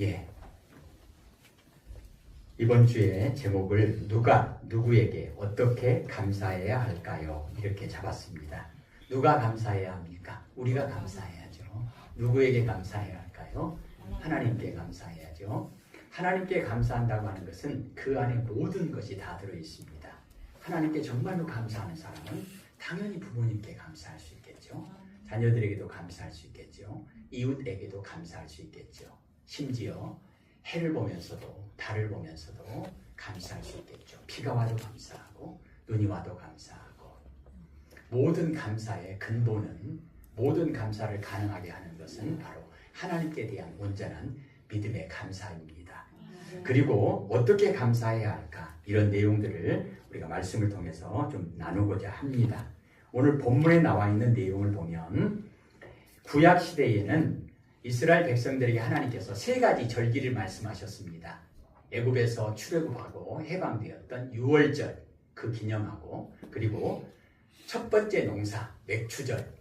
예. 이번 주에 제목을 누가 누구에게 어떻게 감사해야 할까요? 이렇게 잡았습니다. 누가 감사해야 합니까? 우리가 감사해야죠. 누구에게 감사해야 할까요? 하나님께 감사해야죠. 하나님께 감사한다고 하는 것은 그 안에 모든 것이 다 들어있습니다. 하나님께 정말로 감사하는 사람은 당연히 부모님께 감사할 수 있겠죠. 자녀들에게도 감사할 수 있겠죠. 이웃에게도 감사할 수 있겠죠. 심지어 해를 보면서도 달을 보면서도 감사할 수 있겠죠. 비가 와도 감사하고 눈이 와도 감사하고 모든 감사의 근본은 모든 감사를 가능하게 하는 것은 바로 하나님께 대한 온전한 믿음의 감사입니다. 그리고 어떻게 감사해야 할까? 이런 내용들을 우리가 말씀을 통해서 좀 나누고자 합니다. 오늘 본문에 나와 있는 내용을 보면 구약 시대에는 이스라엘 백성들에게 하나님께서 세 가지 절기를 말씀하셨습니다. 애굽에서 출애굽하고 해방되었던 유월절 그 기념하고 그리고 첫 번째 농사 맥추절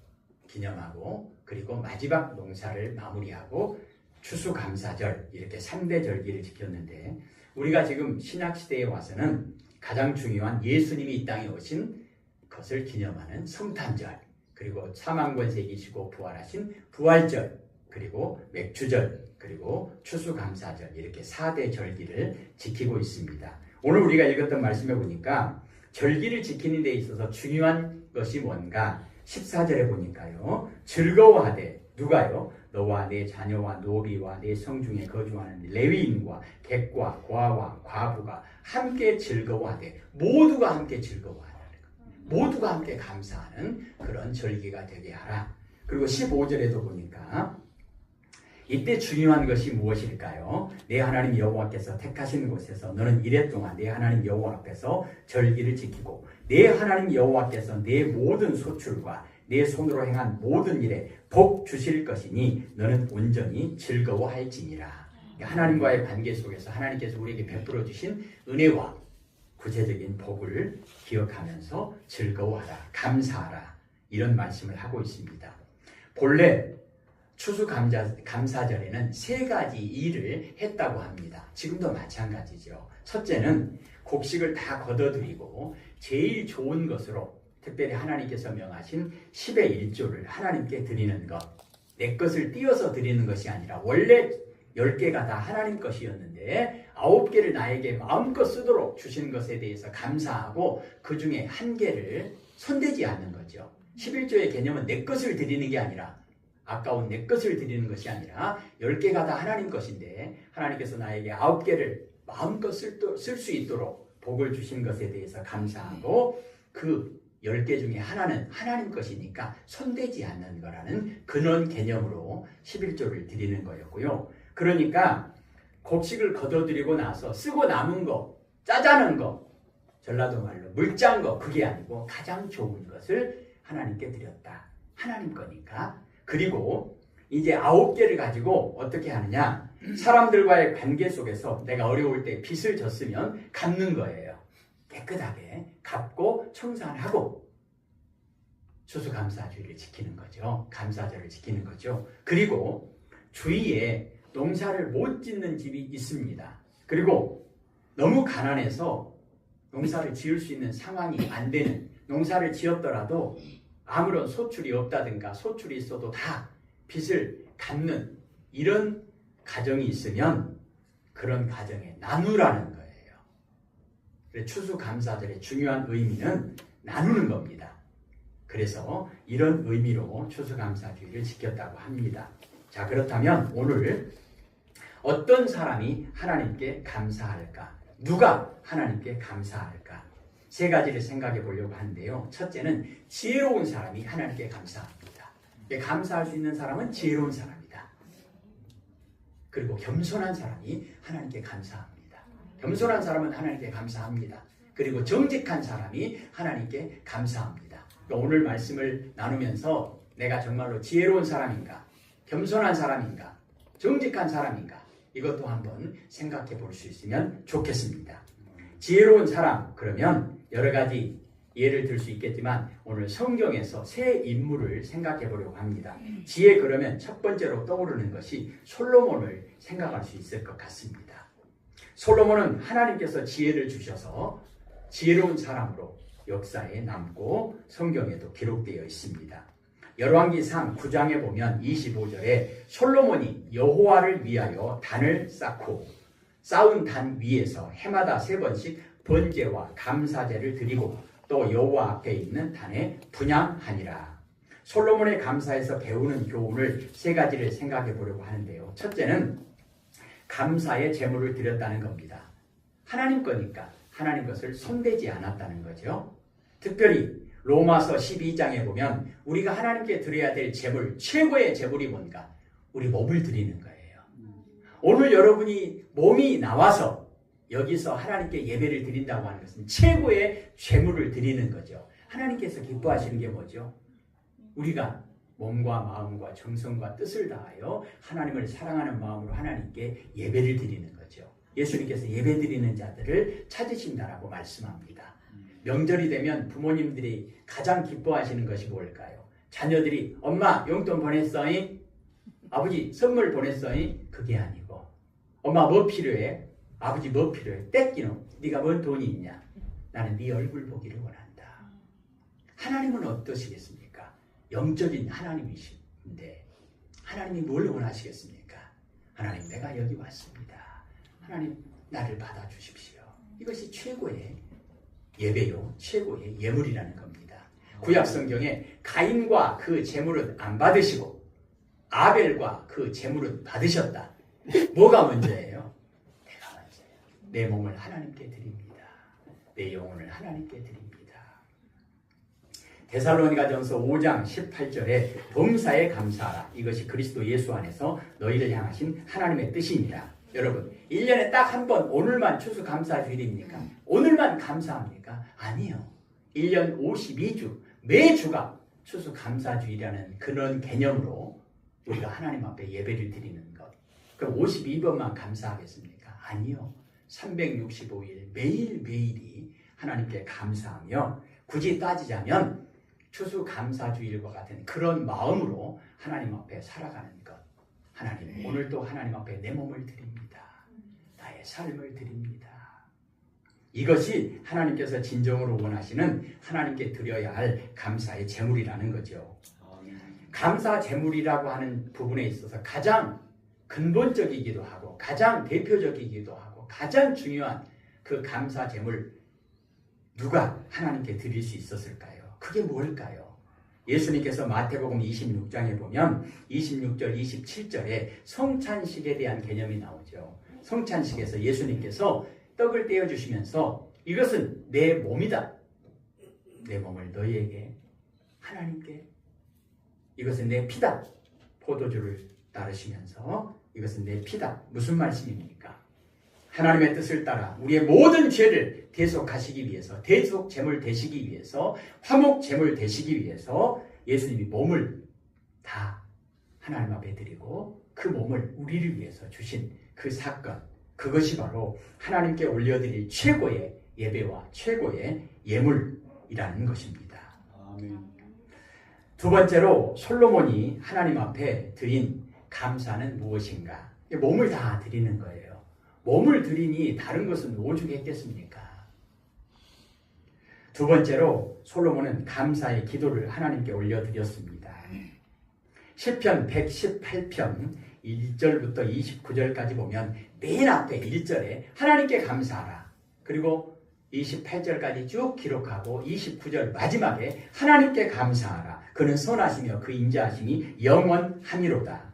기념하고 그리고 마지막 농사를 마무리하고 추수감사절 이렇게 3대 절기를 지켰는데 우리가 지금 신약시대에 와서는 가장 중요한 예수님이 이 땅에 오신 것을 기념하는 성탄절 그리고 사망권세 이기시고 부활하신 부활절 그리고 맥추절 그리고 추수감사절 이렇게 4대 절기를 지키고 있습니다. 오늘 우리가 읽었던 말씀에 보니까 절기를 지키는 데 있어서 중요한 것이 뭔가 14절에 보니까요. 즐거워하되 누가요? 너와 내 자녀와 노비와 내 성중에 거주하는 레위인과 객과 고아와 과부가 함께 즐거워하되 모두가 함께 즐거워하라. 모두가 함께 감사하는 그런 절기가 되게 하라. 그리고 15절에도 보니까 이때 중요한 것이 무엇일까요? 내 하나님 여호와께서 택하신 곳에서 너는 이랫동안 내 하나님 여호와 앞에서 절기를 지키고 내 하나님 여호와께서 내 모든 소출과 내 손으로 행한 모든 일에 복 주실 것이니 너는 온전히 즐거워할지니라. 하나님과의 관계 속에서 하나님께서 우리에게 베풀어 주신 은혜와 구체적인 복을 기억하면서 즐거워하라, 감사하라 이런 말씀을 하고 있습니다. 본래 추수감사절에는 세 가지 일을 했다고 합니다. 지금도 마찬가지죠. 첫째는 곡식을 다 걷어들이고 제일 좋은 것으로 특별히 하나님께서 명하신 10의 1조를 하나님께 드리는 것. 내 것을 띄어서 드리는 것이 아니라 원래 10개가 다 하나님 것이었는데 9개를 나에게 마음껏 쓰도록 주신 것에 대해서 감사하고 그 중에 1개를 손대지 않는 거죠. 11조의 개념은 내 것을 드리는 게 아니라 아까운 내 것을 드리는 것이 아니라 10개가 다 하나님 것인데 하나님께서 나에게 9개를 마음껏 쓸 수 있도록 복을 주신 것에 대해서 감사하고 그 10개 중에 하나는 하나님 것이니까 손대지 않는 거라는 근원 개념으로 11조를 드리는 거였고요. 그러니까 곡식을 걷어들이고 나서 쓰고 남은 거, 짜자는 거, 전라도 말로 물짠 거 그게 아니고 가장 좋은 것을 하나님께 드렸다. 하나님 거니까. 그리고 이제 9개를 가지고 어떻게 하느냐. 사람들과의 관계 속에서 내가 어려울 때 빚을 졌으면 갚는 거예요. 깨끗하게 갚고 청산하고 추수감사주의를 지키는 거죠. 감사절을 지키는 거죠. 그리고 주위에 농사를 못 짓는 집이 있습니다. 그리고 너무 가난해서 농사를 지을 수 있는 상황이 안 되는 농사를 지었더라도 아무런 소출이 없다든가 소출이 있어도 다 빚을 갚는 이런 가정이 있으면 그런 가정에 나누라는 거예요. 추수감사절의 중요한 의미는 나누는 겁니다. 그래서 이런 의미로 추수감사주의를 지켰다고 합니다. 자, 그렇다면 오늘 어떤 사람이 하나님께 감사할까? 누가 하나님께 감사할까? 세 가지를 생각해 보려고 하는데요. 첫째는 지혜로운 사람이 하나님께 감사합니다. 감사할 수 있는 사람은 지혜로운 사람이다. 그리고 겸손한 사람이 하나님께 감사합니다. 겸손한 사람은 하나님께 감사합니다. 그리고 정직한 사람이 하나님께 감사합니다. 그러니까 오늘 말씀을 나누면서 내가 정말로 지혜로운 사람인가? 겸손한 사람인가? 정직한 사람인가? 이것도 한번 생각해 볼 수 있으면 좋겠습니다. 지혜로운 사람, 그러면 여러 가지 예를 들 수 있겠지만 오늘 성경에서 세 인물을 생각해 보려고 합니다. 지혜 그러면 첫 번째로 떠오르는 것이 솔로몬을 생각할 수 있을 것 같습니다. 솔로몬은 하나님께서 지혜를 주셔서 지혜로운 사람으로 역사에 남고 성경에도 기록되어 있습니다. 열왕기상 9장에 보면 25절에 솔로몬이 여호와를 위하여 단을 쌓고 쌓은 단 위에서 해마다 3번씩 번제와 감사제를 드리고 또 여호와 앞에 있는 단에 분향하니라. 솔로몬의 감사에서 배우는 교훈을 3가지를 생각해 보려고 하는데요. 첫째는 감사의 제물을 드렸다는 겁니다. 하나님 거니까 하나님 것을 손대지 않았다는 거죠. 특별히 로마서 12장에 보면 우리가 하나님께 드려야 될 제물, 최고의 제물이 뭔가? 우리 몸을 드리는 거예요. 오늘 여러분이 몸이 나와서 여기서 하나님께 예배를 드린다고 하는 것은 최고의 제물을 드리는 거죠. 하나님께서 기뻐하시는 게 뭐죠? 우리가 몸과 마음과 정성과 뜻을 다하여 하나님을 사랑하는 마음으로 하나님께 예배를 드리는 거죠. 예수님께서 예배 드리는 자들을 찾으신다라고 말씀합니다. 명절이 되면 부모님들이 가장 기뻐하시는 것이 뭘까요? 자녀들이 엄마 용돈 보냈어잉? 아버지 선물 보냈어잉? 그게 아니고 엄마 뭐 필요해? 아버지 뭐 필요해? 떼끼노 네가 뭔 돈이 있냐? 나는 네 얼굴 보기를 원한다. 하나님은 어떠시겠습니까? 영적인 하나님이신데 하나님이 뭘 원하시겠습니까? 하나님 내가 여기 왔습니다. 하나님 나를 받아주십시오. 이것이 최고의 예배요, 최고의 예물이라는 겁니다. 구약 성경에 가인과 그 제물은 안 받으시고 아벨과 그 제물은 받으셨다. 뭐가 문제예요? 내가 문제예요. 내 몸을 하나님께 드립니다. 내 영혼을 하나님께 드립니다. 데살로니가전서 5장 18절에 범사에 감사하라. 이것이 그리스도 예수 안에서 너희를 향하신 하나님의 뜻이니라. 여러분 1년에 딱 한 번 오늘만 추수감사주일입니까? 오늘만 감사합니까? 아니요. 1년 52주 매주가 추수감사주일이라는 그런 개념으로 우리가 하나님 앞에 예배를 드리는 것. 그럼 52번만 감사하겠습니까? 아니요. 365일 매일매일이 하나님께 감사하며 굳이 따지자면 추수감사주일과 같은 그런 마음으로 하나님 앞에 살아가는 것. 하나님 오늘도 하나님 앞에 내 몸을 드립니다. 나의 삶을 드립니다. 이것이 하나님께서 진정으로 원하시는 하나님께 드려야 할 감사의 제물이라는 거죠. 감사 제물이라고 하는 부분에 있어서 가장 근본적이기도 하고 가장 대표적이기도 하고 가장 중요한 그 감사 제물 누가 하나님께 드릴 수 있었을까요? 그게 뭘까요? 예수님께서 마태복음 26장에 보면 26절 27절에 성찬식에 대한 개념이 나오죠. 성찬식에서 예수님께서 떡을 떼어주시면서 이것은 내 몸이다. 내 몸을 너희에게 하나님께 이것은 내 피다. 포도주를 따르시면서 이것은 내 피다. 무슨 말씀입니까? 하나님의 뜻을 따라 우리의 모든 죄를 대속하시기 위해서 대속 제물 되시기 위해서 화목 제물 되시기 위해서 예수님이 몸을 다 하나님 앞에 드리고 그 몸을 우리를 위해서 주신 그 사건 그것이 바로 하나님께 올려드릴 최고의 예배와 최고의 예물이라는 것입니다. 아멘. 두 번째로 솔로몬이 하나님 앞에 드린 감사는 무엇인가? 몸을 다 드리는 거예요. 몸을 드리니 다른 것은 오죽했겠습니까? 두 번째로 솔로몬은 감사의 기도를 하나님께 올려드렸습니다. 시편 118편 1절부터 29절까지 보면 맨 앞에 1절에 하나님께 감사하라. 그리고 28절까지 쭉 기록하고 29절 마지막에 하나님께 감사하라. 그는 선하시며 그 인자하심이 영원하미로다.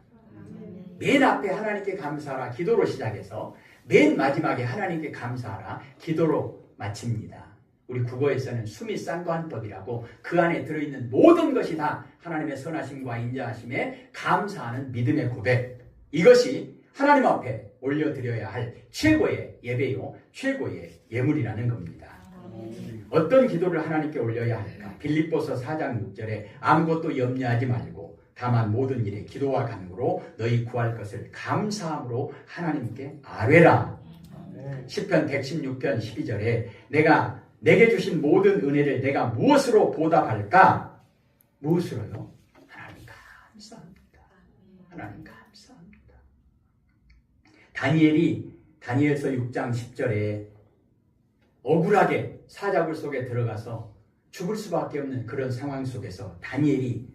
맨 앞에 하나님께 감사하라 기도로 시작해서 맨 마지막에 하나님께 감사하라 기도로 마칩니다. 우리 국어에서는 수미상관법이라고 그 안에 들어있는 모든 것이 다 하나님의 선하심과 인자하심에 감사하는 믿음의 고백. 이것이 하나님 앞에 올려드려야 할 최고의 예배요 최고의 예물이라는 겁니다. 어떤 기도를 하나님께 올려야 할까? 빌립보서 4장 6절에 아무것도 염려하지 말고 다만 모든 일에 기도와 간구로 너희 구할 것을 감사함으로 하나님께 아뢰라. 시편 116편 12절에 내가 내게 주신 모든 은혜를 내가 무엇으로 보답할까? 무엇으로요? 하나님 감사합니다. 하나님 감사합니다. 다니엘이 다니엘서 6장 10절에 억울하게 사자굴 속에 들어가서 죽을 수밖에 없는 그런 상황 속에서 다니엘이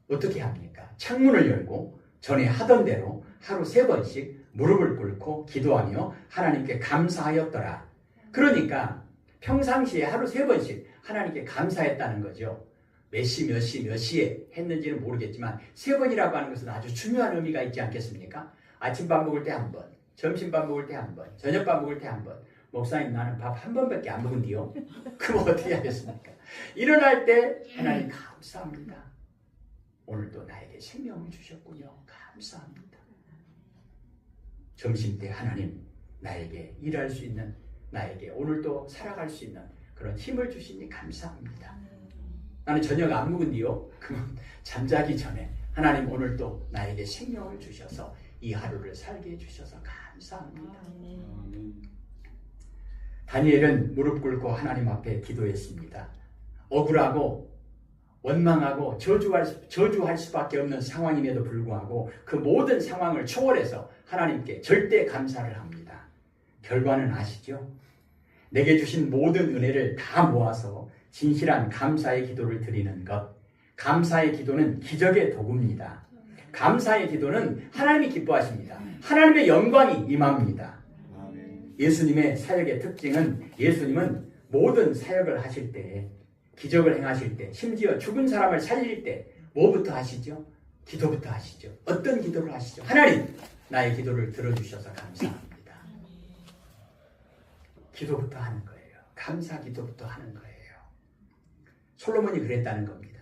어떻게 합니까? 창문을 열고 전에 하던 대로 하루 3번씩 무릎을 꿇고 기도하며 하나님께 감사하였더라. 그러니까 평상시에 하루 3번씩 하나님께 감사했다는 거죠. 몇 시에 했는지는 모르겠지만 3번이라고 하는 것은 아주 중요한 의미가 있지 않겠습니까? 아침밥 먹을 때 1번, 점심밥 먹을 때 1번, 저녁밥 먹을 때 1번. 목사님 나는 밥 1번밖에 안 먹은디요? 그럼 어떻게 하겠습니까? 일어날 때 하나님 감사합니다. 오늘도 나에게 생명을 주셨군요. 감사합니다. 점심때 하나님 나에게 일할 수 있는, 나에게 오늘도 살아갈 수 있는 그런 힘을 주시니 감사합니다. 나는 저녁 안 먹은디요? 그럼 잠자기 전에 하나님 오늘도 나에게 생명을 주셔서 이 하루를 살게 해주셔서 감사합니다. 다니엘은 무릎 꿇고 하나님 앞에 기도했습니다. 억울하고 원망하고 저주할 수밖에 없는 상황임에도 불구하고 그 모든 상황을 초월해서 하나님께 절대 감사를 합니다. 결과는 아시죠? 내게 주신 모든 은혜를 다 모아서 진실한 감사의 기도를 드리는 것. 감사의 기도는 기적의 도구입니다. 감사의 기도는 하나님이 기뻐하십니다. 하나님의 영광이 임합니다. 예수님의 사역의 특징은 예수님은 모든 사역을 하실 때, 기적을 행하실 때, 심지어 죽은 사람을 살릴 때 뭐부터 하시죠? 기도부터 하시죠. 어떤 기도를 하시죠? 하나님, 나의 기도를 들어주셔서 감사합니다. 기도부터 하는 거예요. 감사 기도부터 하는 거예요. 솔로몬이 그랬다는 겁니다.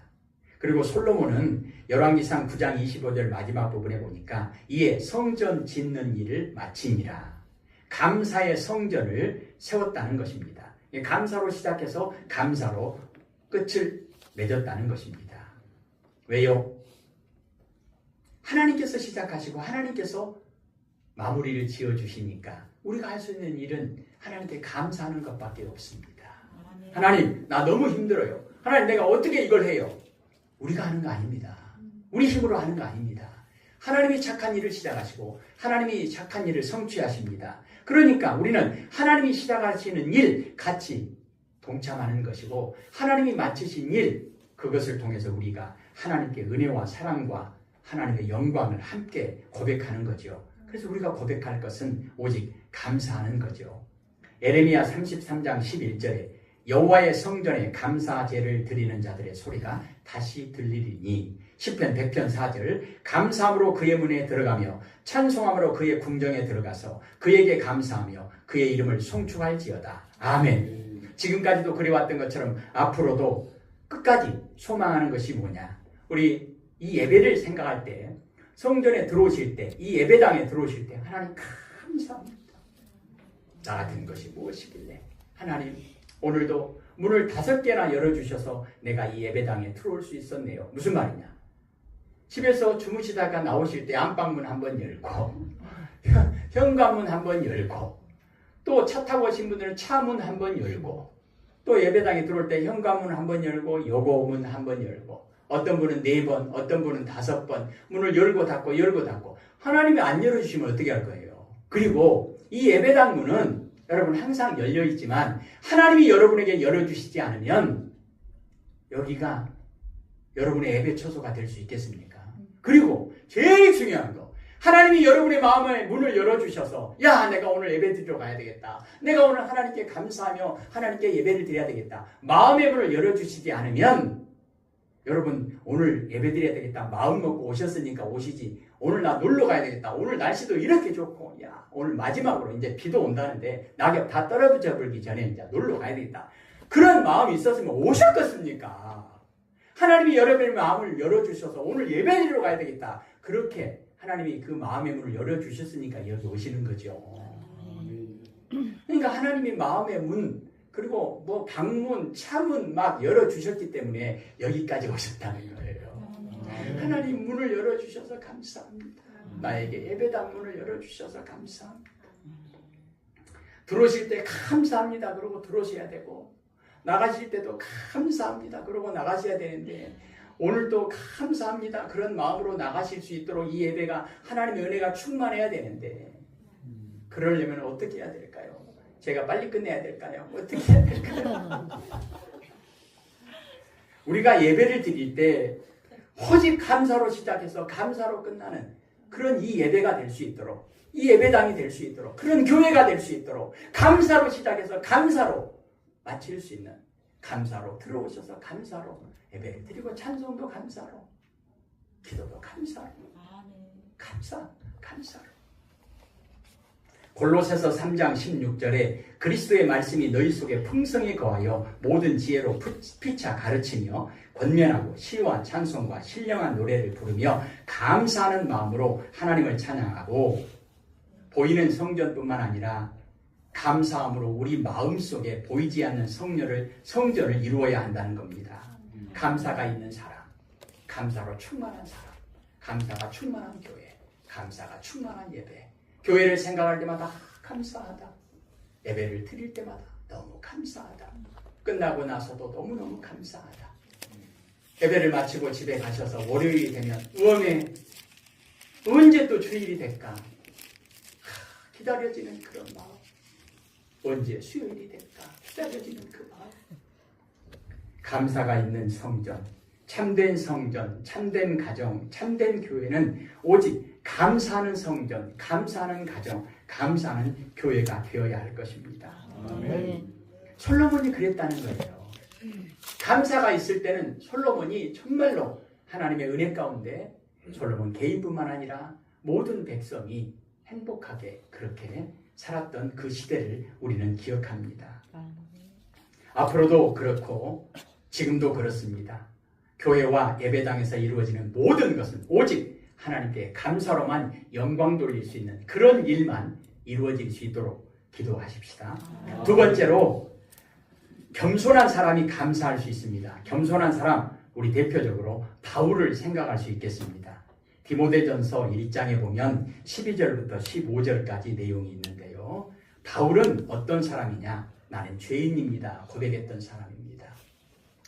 그리고 솔로몬은 열왕기상 9장 25절 마지막 부분에 보니까 이에 성전 짓는 일을 마치니라. 감사의 성전을 세웠다는 것입니다. 감사로 시작해서 감사로 끝을 맺었다는 것입니다. 왜요? 하나님께서 시작하시고 하나님께서 마무리를 지어주시니까 우리가 할 수 있는 일은 하나님께 감사하는 것밖에 없습니다. 하나님, 나 너무 힘들어요. 하나님, 내가 어떻게 이걸 해요? 우리가 하는 거 아닙니다. 우리 힘으로 하는 거 아닙니다. 하나님이 착한 일을 시작하시고 하나님이 착한 일을 성취하십니다. 그러니까 우리는 하나님이 시작하시는 일 같이 동참하는 것이고 하나님이 마치신 일, 그것을 통해서 우리가 하나님께 은혜와 사랑과 하나님의 영광을 함께 고백하는 거죠. 그래서 우리가 고백할 것은 오직 감사하는 거죠. 에레미야 33장 11절에 여호와의 성전에 감사제를 드리는 자들의 소리가 다시 들리리니, 시편 100편 4절 감사함으로 그의 문에 들어가며 찬송함으로 그의 궁정에 들어가서 그에게 감사하며 그의 이름을 송축할지어다. 아멘. 지금까지도 그래왔던 것처럼 앞으로도 끝까지 소망하는 것이 뭐냐? 우리 이 예배를 생각할 때, 성전에 들어오실 때, 이 예배당에 들어오실 때 하나님 감사합니다. 나 같은 것이 무엇이길래 하나님 오늘도 문을 5개나 열어주셔서 내가 이 예배당에 들어올 수 있었네요. 무슨 말이냐? 집에서 주무시다가 나오실 때 안방문 한번 열고 현관문 한번 열고 또 차 타고 오신 분들은 차문 한번 열고 또 예배당에 들어올 때 현관문 한번 열고 여고문 한번 열고 어떤 분은 4번, 어떤 분은 5번 문을 열고 닫고 열고 닫고 하나님이 안 열어주시면 어떻게 할 거예요? 그리고 이 예배당 문은 여러분 항상 열려있지만 하나님이 여러분에게 열어주시지 않으면 여기가 여러분의 예배 처소가 될 수 있겠습니까? 그리고 제일 중요한 거, 하나님이 여러분의 마음의 문을 열어주셔서 야, 내가 오늘 예배 드리러 가야 되겠다. 내가 오늘 하나님께 감사하며 하나님께 예배를 드려야 되겠다. 마음의 문을 열어주시지 않으면 여러분 오늘 예배 드려야 되겠다. 마음 먹고 오셨으니까 오시지. 오늘 나 놀러 가야 되겠다. 오늘 날씨도 이렇게 좋고 야, 오늘 마지막으로 이제 비도 온다는데 낙엽 다 떨어져 버리기 전에 이제 놀러 가야 되겠다. 그런 마음이 있었으면 오셨겠습니까? 하나님이 여러분의 마음을 열어주셔서 오늘 예배 드리러 가야 되겠다. 그렇게 하나님이 그 마음의 문을 열어주셨으니까 여기 오시는 거죠. 그러니까 하나님이 마음의 문, 그리고 뭐 방문, 차문 막 열어주셨기 때문에 여기까지 오셨다는 거예요. 하나님 문을 열어주셔서 감사합니다. 나에게 예배당 문을 열어주셔서 감사합니다. 들어오실 때 감사합니다. 그러고 들어오셔야 되고, 나가실 때도 감사합니다. 그러고 나가셔야 되는데 오늘도 감사합니다. 그런 마음으로 나가실 수 있도록 이 예배가 하나님의 은혜가 충만해야 되는데 그러려면 어떻게 해야 될까요? 제가 빨리 끝내야 될까요? 어떻게 해야 될까요? 우리가 예배를 드릴 때 오직 감사로 시작해서 감사로 끝나는 그런 이 예배가 될 수 있도록, 이 예배당이 될 수 있도록, 그런 교회가 될 수 있도록 감사로 시작해서 감사로 마칠 수 있는, 감사로 들어오셔서 감사로 예배를 드리고 찬송도 감사로, 기도도 감사로, 감사로. 골로새서 3장 16절에 그리스도의 말씀이 너희 속에 풍성히 거하여 모든 지혜로 피차 가르치며 권면하고 시와 찬송과 신령한 노래를 부르며 감사하는 마음으로 하나님을 찬양하고, 보이는 성전뿐만 아니라 감사함으로 우리 마음속에 보이지 않는 성전을 이루어야 한다는 겁니다. 감사가 있는 사람, 감사로 충만한 사람, 감사가 충만한 교회, 감사가 충만한 예배. 교회를 생각할 때마다 감사하다. 예배를 드릴 때마다 너무 감사하다. 끝나고 나서도 너무너무 감사하다. 예배를 마치고 집에 가셔서 월요일이 되면 우엄에 언제 또 주일이 될까? 기다려지는 그런 마음. 언제 수요일이 될까? 기다려지는 그 마음. 감사가 있는 성전, 참된 성전, 참된 가정, 참된 교회는 오직 감사하는 성전, 감사하는 가정, 감사하는 교회가 되어야 할 것입니다. 솔로몬이 그랬다는 거예요. 감사가 있을 때는 솔로몬이 정말로 하나님의 은혜 가운데 솔로몬 개인뿐만 아니라 모든 백성이 행복하게 그렇게 살았던 그 시대를 우리는 기억합니다. 앞으로도 그렇고 지금도 그렇습니다. 교회와 예배당에서 이루어지는 모든 것은 오직 하나님께 감사로만 영광 돌릴 수 있는 그런 일만 이루어질 수 있도록 기도하십시다. 두 번째로, 겸손한 사람이 감사할 수 있습니다. 겸손한 사람, 우리 대표적으로 바울을 생각할 수 있겠습니다. 디모데전서 1장에 보면 12절부터 15절까지 내용이 있는데요. 바울은 어떤 사람이냐? 나는 죄인입니다. 고백했던 사람입니다.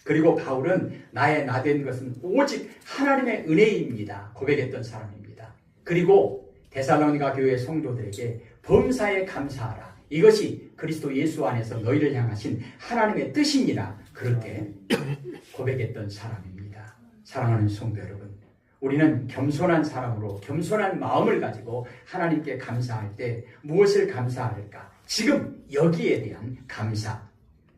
그리고 바울은 나의 나된 것은 오직 하나님의 은혜입니다. 고백했던 사람입니다. 그리고 데살로니가 교회 성도들에게 범사에 감사하라. 이것이 그리스도 예수 안에서 너희를 향하신 하나님의 뜻이니라. 그렇게 고백했던 사람입니다. 사랑하는 성도 여러분, 우리는 겸손한 사람으로 겸손한 마음을 가지고 하나님께 감사할 때 무엇을 감사할까? 지금 여기에 대한 감사.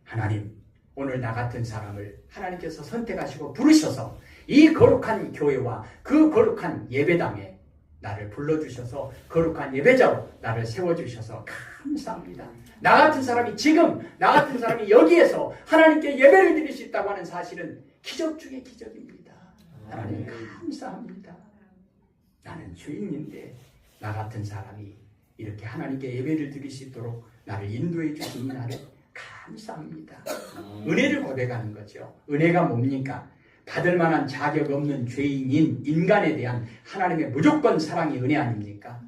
하나님, 오늘 나 같은 사람을 하나님께서 선택하시고 부르셔서 이 거룩한 교회와 그 거룩한 예배당에 나를 불러주셔서 거룩한 예배자로 나를 세워주셔서 감사합니다. 나 같은 사람이 지금, 나 같은 사람이 여기에서 하나님께 예배를 드릴 수 있다고 하는 사실은 기적 중의 기적입니다. 하나님 감사합니다. 나는 주인인데 나 같은 사람이 이렇게 하나님께 예배를 드릴 수 있도록 나를 인도해 주신 나를 감사합니다. 은혜를 고백하는 거죠. 은혜가 뭡니까? 받을 만한 자격 없는 죄인인 인간에 대한 하나님의 무조건 사랑이 은혜 아닙니까?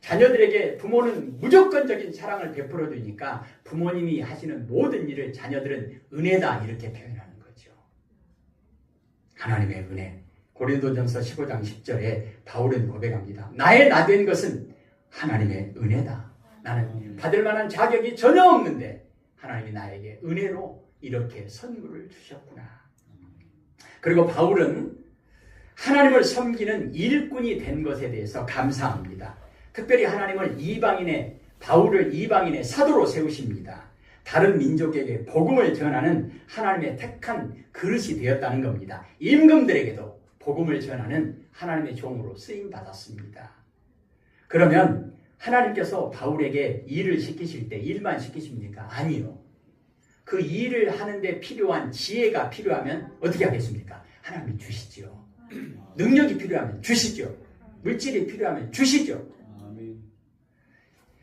자녀들에게 부모는 무조건적인 사랑을 베풀어 주니까 부모님이 하시는 모든 일을 자녀들은 은혜다 이렇게 표현하는 거죠. 하나님의 은혜. 고린도전서 15장 10절에 바울은 고백합니다. 나의 나된 것은 하나님의 은혜다. 나는 받을 만한 자격이 전혀 없는데 하나님이 나에게 은혜로 이렇게 선물을 주셨구나. 그리고 바울은 하나님을 섬기는 일꾼이 된 것에 대해서 감사합니다. 특별히 하나님을 바울을 이방인의 사도로 세우십니다. 다른 민족에게 복음을 전하는 하나님의 택한 그릇이 되었다는 겁니다. 임금들에게도 복음을 전하는 하나님의 종으로 쓰임받았습니다. 그러면 하나님께서 바울에게 일을 시키실 때 일만 시키십니까? 아니요. 그 일을 하는데 필요한 지혜가 필요하면 어떻게 하겠습니까? 하나님이 주시죠. 능력이 필요하면 주시죠. 물질이 필요하면 주시죠.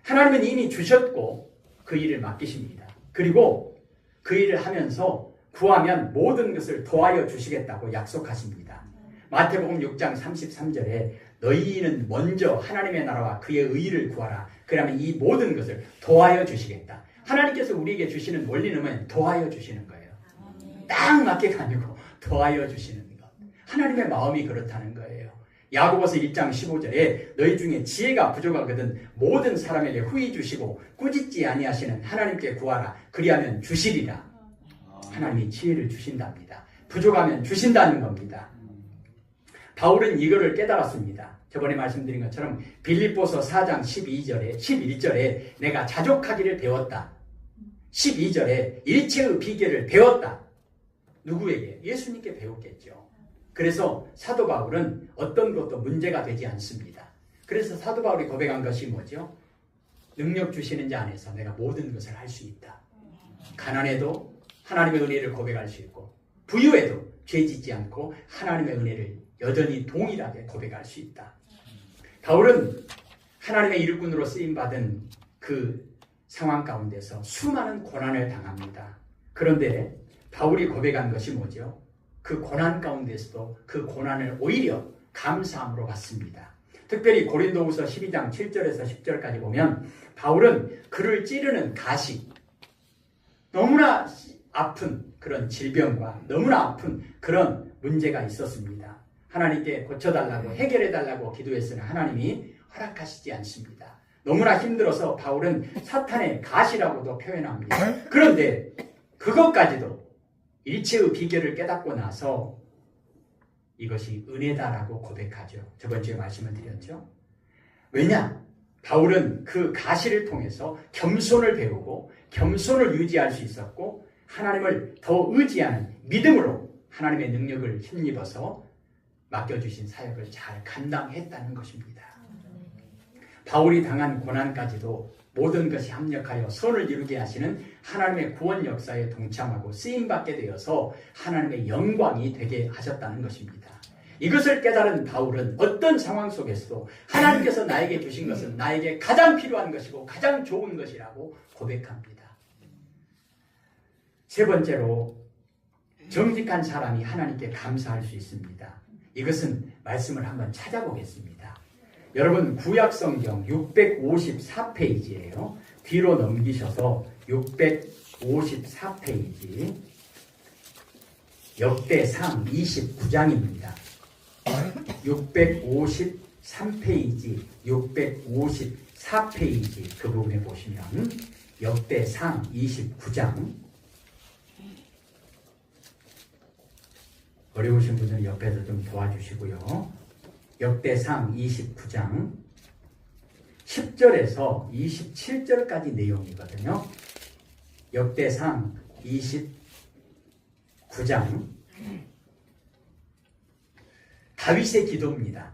하나님은 이미 주셨고 그 일을 맡기십니다. 그리고 그 일을 하면서 구하면 모든 것을 도와여 주시겠다고 약속하십니다. 마태복음 6장 33절에 너희는 먼저 하나님의 나라와 그의 의를 구하라. 그러면 이 모든 것을 도와여 주시겠다. 하나님께서 우리에게 주시는 원리는 도와여 주시는 거예요. 딱 맞게가 아니고 더하여 주시는 것. 하나님의 마음이 그렇다는 거예요. 야고보서 1장 15절에 너희 중에 지혜가 부족하거든 모든 사람에게 후히 주시고 꾸짖지 아니하시는 하나님께 구하라. 그리하면 주시리라. 하나님이 지혜를 주신답니다. 부족하면 주신다는 겁니다. 바울은 이거를 깨달았습니다. 저번에 말씀드린 것처럼 빌립보서 4장 11절에 내가 자족하기를 배웠다. 12절에 일체의 비결을 배웠다. 누구에게? 예수님께 배웠겠죠. 그래서 사도 바울은 어떤 것도 문제가 되지 않습니다. 그래서 사도 바울이 고백한 것이 뭐죠? 능력 주시는 자 안에서 내가 모든 것을 할 수 있다. 가난해도 하나님의 은혜를 고백할 수 있고 부유해도 죄 짓지 않고 하나님의 은혜를 여전히 동일하게 고백할 수 있다. 바울은 하나님의 일꾼으로 쓰임받은 그 상황 가운데서 수많은 고난을 당합니다. 그런데 바울이 고백한 것이 뭐죠? 그 고난 가운데서도 그 고난을 오히려 감사함으로 받습니다. 특별히 고린도후서 12장 7절에서 10절까지 보면 바울은 그를 찌르는 가시, 너무나 아픈 그런 질병과 너무나 아픈 그런 문제가 있었습니다. 하나님께 고쳐달라고 해결해달라고 기도했으나 하나님이 허락하시지 않습니다. 너무나 힘들어서 바울은 사탄의 가시라고도 표현합니다. 그런데 그것까지도 일체의 비결을 깨닫고 나서 이것이 은혜다라고 고백하죠. 저번 주에 말씀을 드렸죠. 왜냐? 바울은 그 가시를 통해서 겸손을 배우고 겸손을 유지할 수 있었고 하나님을 더 의지하는 믿음으로 하나님의 능력을 힘입어서 맡겨주신 사역을 잘 감당했다는 것입니다. 바울이 당한 고난까지도 모든 것이 합력하여 선을 이루게 하시는 하나님의 구원 역사에 동참하고 쓰임받게 되어서 하나님의 영광이 되게 하셨다는 것입니다. 이것을 깨달은 바울은 어떤 상황 속에서도 하나님께서 나에게 주신 것은 나에게 가장 필요한 것이고 가장 좋은 것이라고 고백합니다. 세 번째로 정직한 사람이 하나님께 감사할 수 있습니다. 이것은 말씀을 한번 찾아보겠습니다. 여러분 구약성경 654페이지예요. 뒤로 넘기셔서 654페이지 역대상 29장입니다. 653페이지 654페이지 그 부분에 보시면 역대상 29장 어려우신 분들은 옆에서 좀 도와주시고요. 역대상 29장 10절에서 27절까지 내용이거든요. 역대상 29장 다윗의 기도입니다.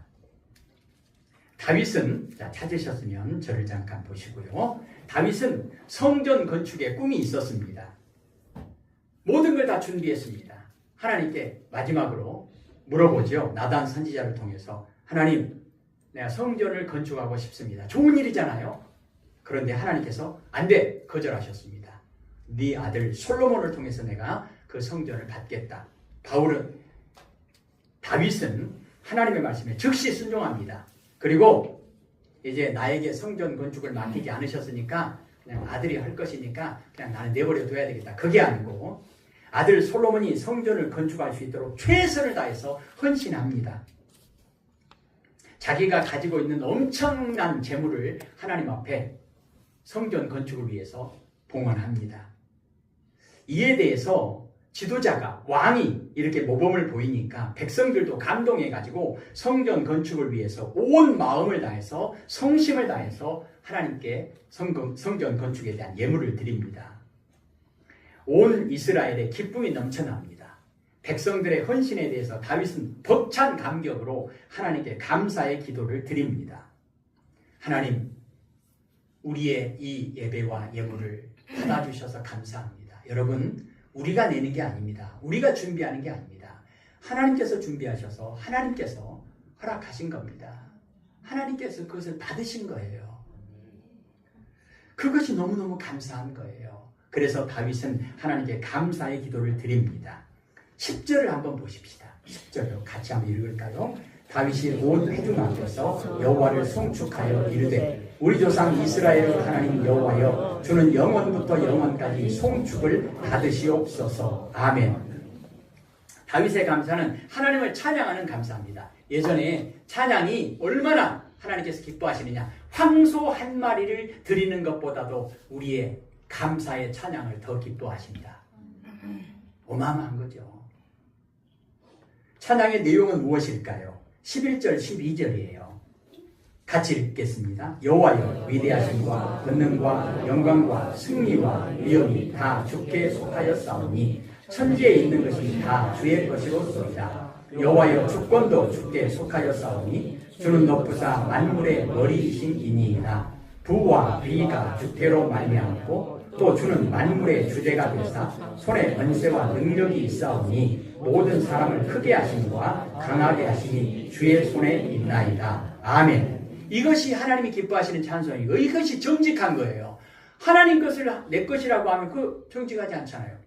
다윗은 찾으셨으면 저를 잠깐 보시고요. 다윗은 성전 건축에 꿈이 있었습니다. 모든 걸 다 준비했습니다. 하나님께 마지막으로 물어보죠. 나단 선지자를 통해서 하나님, 내가 성전을 건축하고 싶습니다. 좋은 일이잖아요. 그런데 하나님께서 안 돼, 거절하셨습니다. 네 아들 솔로몬을 통해서 내가 그 성전을 받겠다. 다윗은 하나님의 말씀에 즉시 순종합니다. 그리고 이제 나에게 성전 건축을 맡기지 않으셨으니까 그냥 아들이 할 것이니까 그냥 나는 내버려 둬야 되겠다. 그게 아니고 아들 솔로몬이 성전을 건축할 수 있도록 최선을 다해서 헌신합니다. 자기가 가지고 있는 엄청난 재물을 하나님 앞에 성전 건축을 위해서 봉헌합니다. 이에 대해서 지도자가 왕이 이렇게 모범을 보이니까 백성들도 감동해가지고 성전 건축을 위해서 온 마음을 다해서 성심을 다해서 하나님께 성전 건축에 대한 예물을 드립니다. 온 이스라엘에 기쁨이 넘쳐납니다. 백성들의 헌신에 대해서 다윗은 벅찬 감격으로 하나님께 감사의 기도를 드립니다. 하나님, 우리의 이 예배와 예물을 받아주셔서 감사합니다. 여러분, 우리가 내는 게 아닙니다. 우리가 준비하는 게 아닙니다. 하나님께서 준비하셔서 하나님께서 허락하신 겁니다. 하나님께서 그것을 받으신 거예요. 그것이 너무너무 감사한 거예요. 그래서 다윗은 하나님께 감사의 기도를 드립니다. 10절을 한번 보십시다. 10절을 같이 한번 읽을까요? 다윗이 온 회중 앞에서 여호와를 송축하여 이르되 우리 조상 이스라엘의 하나님 여호와여 주는 영원부터 영원까지 송축을 받으시옵소서. 아멘. 다윗의 감사는 하나님을 찬양하는 감사입니다. 예전에 찬양이 얼마나 하나님께서 기뻐하시느냐. 황소 한 마리를 드리는 것보다도 우리의 감사의 찬양을 더 기뻐하십니다. 어마어마한 거죠. 찬양의 내용은 무엇일까요? 11절 12절이에요. 같이 읽겠습니다. 여호와여 위대하심과 권능과 영광과 승리와 위엄이 다 주께 속하였사오니 천지에 있는 것이 다 주의 것이로소이다. 여호와여 주권도 주께 속하였사오니 주는 높으사 만물의 머리이신 이니이다. 부와 비가 주태로 말미암고 또 주는 만물의 주제가 되사 손에 권세와 능력이 있사오니 모든 사람을 크게 하심과 강하게 하심이 주의 손에 있나이다. 아멘. 이것이 하나님이 기뻐하시는 찬송이고 이것이 정직한 거예요. 하나님 것을 내 것이라고 하면 그 정직하지 않잖아요.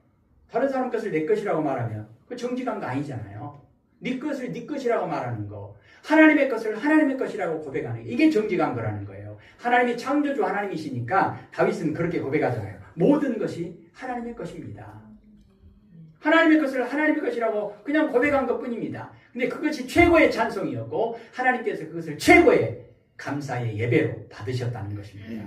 다른 사람 것을 내 것이라고 말하면 그 정직한 거 아니잖아요. 네 것을 네 것이라고 말하는 거, 하나님의 것을 하나님의 것이라고 고백하는 게 이게 정직한 거라는 거예요. 하나님이 창조주 하나님이시니까 다윗은 그렇게 고백하잖아요. 모든 것이 하나님의 것입니다. 하나님의 것을 하나님의 것이라고 그냥 고백한 것뿐입니다. 근데 그것이 최고의 찬송이었고 하나님께서 그것을 최고의 감사의 예배로 받으셨다는 것입니다.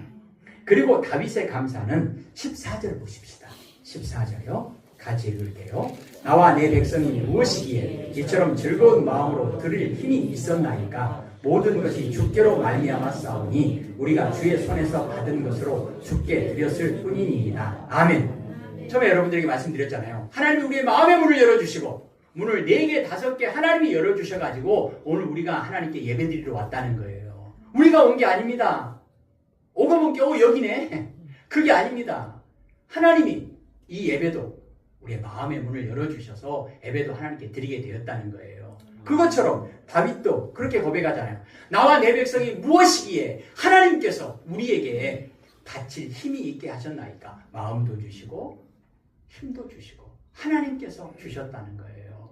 그리고 다윗의 감사는 14절 보십시다. 14절요. 같이 읽을게요. 나와 내 백성이 무엇이기에 이처럼 즐거운 마음으로 들을 힘이 있었나이까. 모든 것이 주께로 말미암았사오니 우리가 주의 손에서 받은 것으로 주께 드렸을 뿐이니이다. 아멘. 처음에 여러분들에게 말씀드렸잖아요. 하나님이 우리의 마음의 문을 열어주시고 문을 4개, 5개 하나님이 열어주셔가지고 오늘 우리가 하나님께 예배드리러 왔다는 거예요. 우리가 온 게 아닙니다. 오고 보니까 여기네. 그게 아닙니다. 하나님이 이 예배도 우리의 마음의 문을 열어주셔서 예배도 하나님께 드리게 되었다는 거예요. 그것처럼 다윗도 그렇게 고백하잖아요. 나와 내 백성이 무엇이기에 하나님께서 우리에게 바칠 힘이 있게 하셨나이까. 마음도 주시고 힘도 주시고 하나님께서 주셨다는 거예요.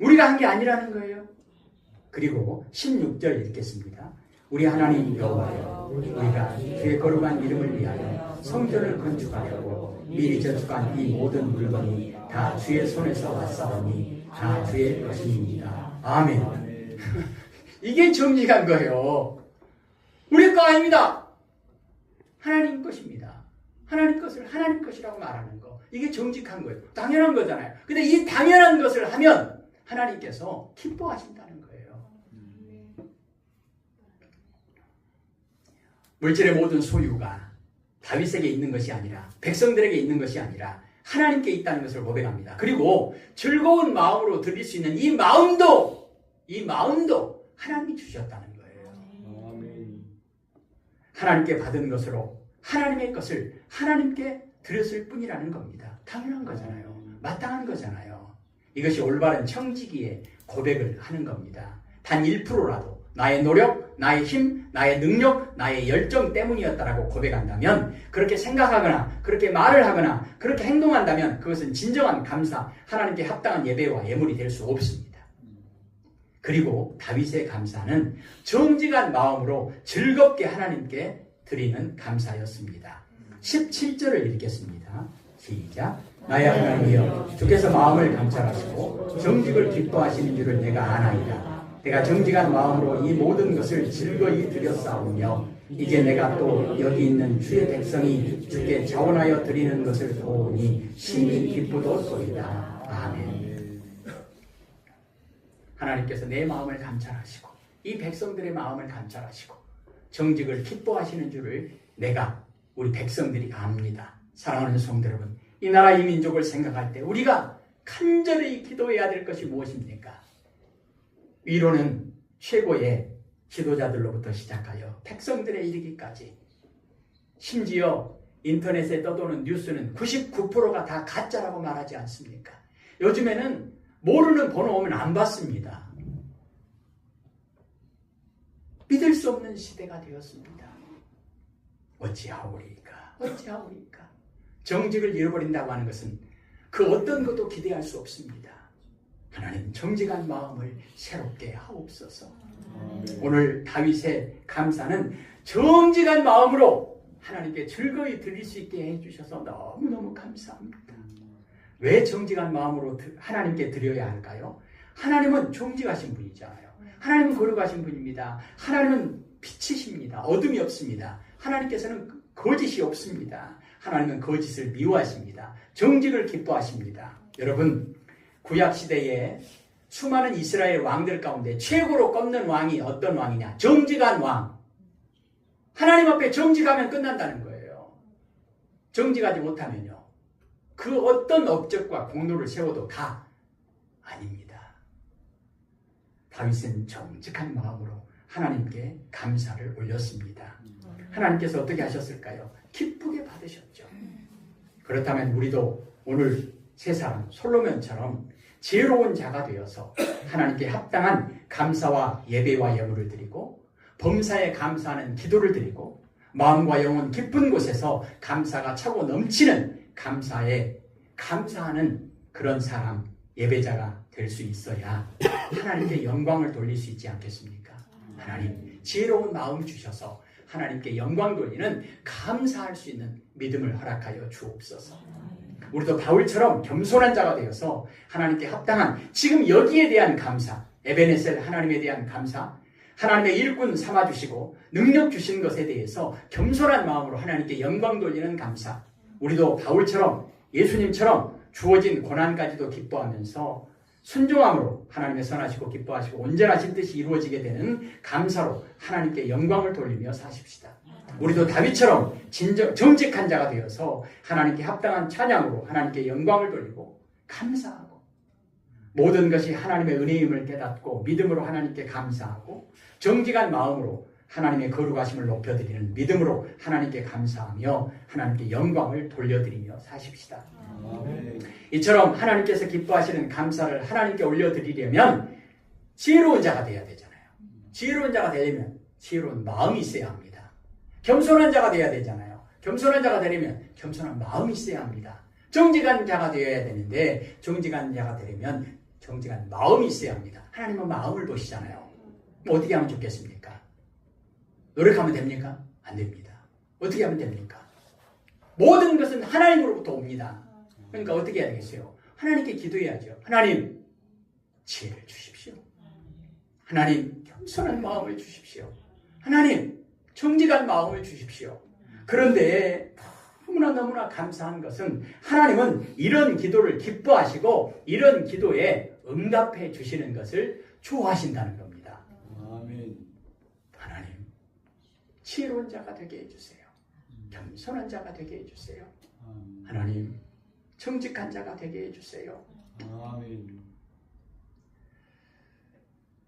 우리가 한 게 아니라는 거예요. 그리고 16절 읽겠습니다. 우리 하나님 여호와여 우리가 주의 거룩한 이름을 위하여 성전을 건축하려고 미리 저축한 이 모든 물건이 다 주의 손에서 왔사오니 다 주의 것입니다. 아멘. 이게 정직한 거예요. 우리 거 아닙니다. 하나님 것입니다. 하나님 것을 하나님 것이라고 말하는 거. 이게 정직한 거예요. 당연한 거잖아요. 근데 이 당연한 것을 하면 하나님께서 기뻐하신다는 거예요. 물질의 모든 소유가 다윗에게 있는 것이 아니라 백성들에게 있는 것이 아니라 하나님께 있다는 것을 고백합니다. 그리고 즐거운 마음으로 드릴 수 있는 이 마음도 하나님이 주셨다는 거예요. 하나님께 받은 것으로 하나님의 것을 하나님께 드렸을 뿐이라는 겁니다. 당연한 거잖아요. 마땅한 거잖아요. 이것이 올바른 청지기의 고백을 하는 겁니다. 단 1%라도 나의 노력, 나의 힘, 나의 능력, 나의 열정 때문이었다라고 고백한다면, 그렇게 생각하거나 그렇게 말을 하거나 그렇게 행동한다면 그것은 진정한 감사, 하나님께 합당한 예배와 예물이 될 수 없습니다. 그리고 다윗의 감사는 정직한 마음으로 즐겁게 하나님께 드리는 감사였습니다. 17절을 읽겠습니다. 시작. 나의 하나님이여 주께서 마음을 감찰하시고 정직을 기뻐하시는 줄을 내가 아나이다. 내가 정직한 마음으로 이 모든 것을 즐거이 드렸사오며 이제 내가 또 여기 있는 주의 백성이 주께 자원하여 드리는 것을 보니 심히 기쁘도소이다. 아멘. 하나님께서 내 마음을 감찰하시고 이 백성들의 마음을 감찰하시고 정직을 기뻐하시는 줄을 내가 우리 백성들이 압니다. 사랑하는 성도 여러분, 이 나라 이 민족을 생각할 때 우리가 간절히 기도해야 될 것이 무엇입니까? 위로는 최고의 지도자들로부터 시작하여 백성들에 이르기까지, 심지어 인터넷에 떠도는 뉴스는 99%가 다 가짜라고 말하지 않습니까? 요즘에는 모르는 번호 오면 안 받습니다. 믿을 수 없는 시대가 되었습니다. 어찌하오리까? 어찌하오리까? 정직을 잃어버린다고 하는 것은 그 어떤 것도 기대할 수 없습니다. 하나님 정직한 마음을 새롭게 하옵소서. 오늘 다윗의 감사는 정직한 마음으로 하나님께 즐거이 드릴 수 있게 해주셔서 너무너무 감사합니다. 왜 정직한 마음으로 하나님께 드려야 할까요? 하나님은 정직하신 분이잖아요. 하나님은 거룩하신 분입니다. 하나님은 빛이십니다. 어둠이 없습니다. 하나님께서는 거짓이 없습니다. 하나님은 거짓을 미워하십니다. 정직을 기뻐하십니다. 여러분, 구약시대에 수많은 이스라엘 왕들 가운데 최고로 꼽는 왕이 어떤 왕이냐? 정직한 왕. 하나님 앞에 정직하면 끝난다는 거예요. 정직하지 못하면요, 그 어떤 업적과 공로를 세워도 다 아닙니다. 다윗은 정직한 마음으로 하나님께 감사를 올렸습니다. 하나님께서 어떻게 하셨을까요? 기쁘게 받으셨죠. 그렇다면 우리도 오늘 세 사람 솔로몬처럼 지혜로운 자가 되어서 하나님께 합당한 감사와 예배와 예물을 드리고 범사에 감사하는 기도를 드리고 마음과 영혼 깊은 곳에서 감사가 차고 넘치는 감사에 감사하는 그런 사람, 예배자가 될 수 있어야 하나님께 영광을 돌릴 수 있지 않겠습니까? 하나님, 지혜로운 마음 주셔서 하나님께 영광 돌리는 감사할 수 있는 믿음을 허락하여 주옵소서. 우리도 바울처럼 겸손한 자가 되어서 하나님께 합당한 지금 여기에 대한 감사, 에베네셀 하나님에 대한 감사, 하나님의 일꾼 삼아주시고 능력 주신 것에 대해서 겸손한 마음으로 하나님께 영광 돌리는 감사, 우리도 바울처럼 예수님처럼 주어진 고난까지도 기뻐하면서 순종함으로 하나님의 선하시고 기뻐하시고 온전하신 뜻이 이루어지게 되는 감사로 하나님께 영광을 돌리며 사십시다. 우리도 다윗처럼 정직한 자가 되어서 하나님께 합당한 찬양으로 하나님께 영광을 돌리고 감사하고 모든 것이 하나님의 은혜임을 깨닫고 믿음으로 하나님께 감사하고 정직한 마음으로 하나님의 거룩하심을 높여드리는 믿음으로 하나님께 감사하며 하나님께 영광을 돌려드리며 사십시다. 이처럼 하나님께서 기뻐하시는 감사를 하나님께 올려드리려면 지혜로운 자가 되어야 되잖아요. 지혜로운 자가 되려면 지혜로운 마음이 있어야 합니다. 겸손한 자가 되어야 되잖아요. 겸손한 자가 되려면 겸손한 마음이 있어야 합니다. 정직한 자가 되어야 되는데 정직한 자가 되려면 정직한 마음이 있어야 합니다. 하나님은 마음을 보시잖아요. 어떻게 하면 좋겠습니까? 노력하면 됩니까? 안 됩니다. 어떻게 하면 됩니까? 모든 것은 하나님으로부터 옵니다. 그러니까 어떻게 해야 되겠어요? 하나님께 기도해야죠. 하나님, 지혜를 주십시오. 하나님, 겸손한 마음을 주십시오. 하나님, 정직한 마음을 주십시오. 그런데 너무나 감사한 것은 하나님은 이런 기도를 기뻐하시고 이런 기도에 응답해 주시는 것을 좋아하신다는 겁니다. 아멘. 하나님, 지혜로운 자가 되게 해주세요. 겸손한 자가 되게 해주세요. 하나님, 정직한 자가 되게 해주세요. 아멘.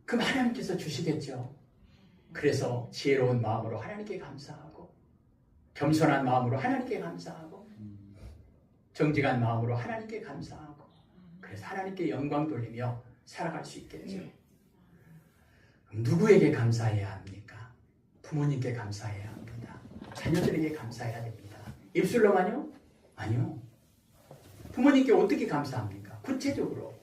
그럼 하나님께서 주시겠죠. 그래서 지혜로운 마음으로 하나님께 감사하고 겸손한 마음으로 하나님께 감사하고 정직한 마음으로 하나님께 감사하고 그래서 하나님께 영광 돌리며 살아갈 수 있겠죠. 그럼 누구에게 감사해야 합니까? 부모님께 감사해야 합니다. 자녀들에게 감사해야 됩니다. 입술로만요? 아니요. 부모님께 어떻게 감사합니까? 구체적으로.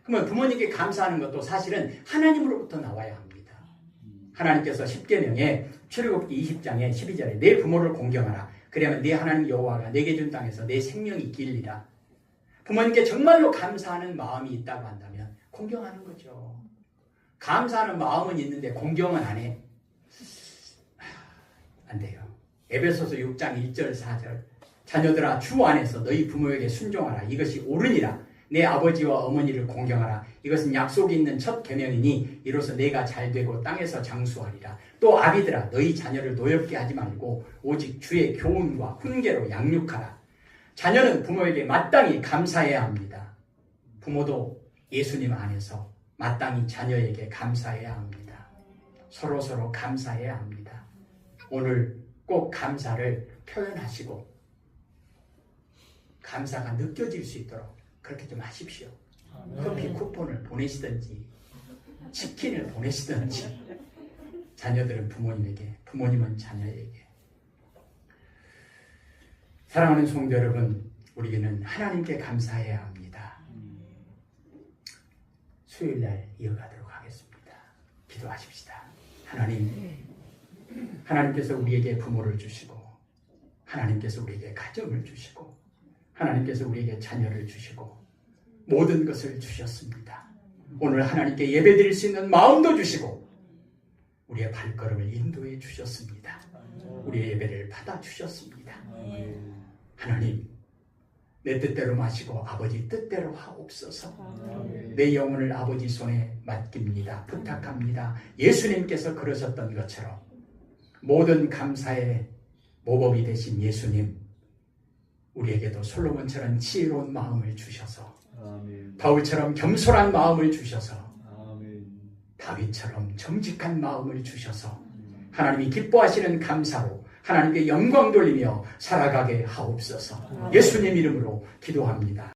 그러면 부모님께 감사하는 것도 사실은 하나님으로부터 나와야 합니다. 하나님께서 십계명에 출애굽기 20장에 12절에 내 부모를 공경하라. 그러면 내 하나님 여호와가 내게 준 땅에서 내 생명이 길리라. 부모님께 정말로 감사하는 마음이 있다고 한다면 공경하는 거죠. 감사하는 마음은 있는데 공경은 안 해. 안 돼요. 에베소서 6장 1절 4절 자녀들아 주 안에서 너희 부모에게 순종하라. 이것이 옳으니라. 내 아버지와 어머니를 공경하라. 이것은 약속이 있는 첫 계명이니 이로써 내가 잘되고 땅에서 장수하리라. 또 아비들아 너희 자녀를 노엽게 하지 말고 오직 주의 교훈과 훈계로 양육하라. 자녀는 부모에게 마땅히 감사해야 합니다. 부모도 예수님 안에서 마땅히 자녀에게 감사해야 합니다. 서로 감사해야 합니다. 오늘 꼭 감사를 표현하시고 감사가 느껴질 수 있도록 그렇게 좀 하십시오. 커피 쿠폰을 보내시든지 치킨을 보내시든지 자녀들은 부모님에게, 부모님은 자녀에게. 사랑하는 성도 여러분, 우리는 하나님께 감사해야 합니다. 수요일날 이어가도록 하겠습니다. 기도하십시다. 하나님께서 우리에게 부모를 주시고 하나님께서 우리에게 가정을 주시고 하나님께서 우리에게 자녀를 주시고 모든 것을 주셨습니다. 오늘 하나님께 예배드릴 수 있는 마음도 주시고 우리의 발걸음을 인도해 주셨습니다. 우리의 예배를 받아주셨습니다. 아멘. 하나님, 내 뜻대로 마시고 아버지 뜻대로 하옵소서. 아멘. 내 영혼을 아버지 손에 맡깁니다. 부탁합니다. 예수님께서 그러셨던 것처럼 모든 감사의 모범이 되신 예수님, 우리에게도 솔로몬처럼 지혜로운 마음을 주셔서 아멘. 바울처럼 겸손한 마음을 주셔서 아멘. 다윗처럼 정직한 마음을 주셔서 하나님이 기뻐하시는 감사로 하나님께 영광 돌리며 살아가게 하옵소서. 예수님 이름으로 기도합니다.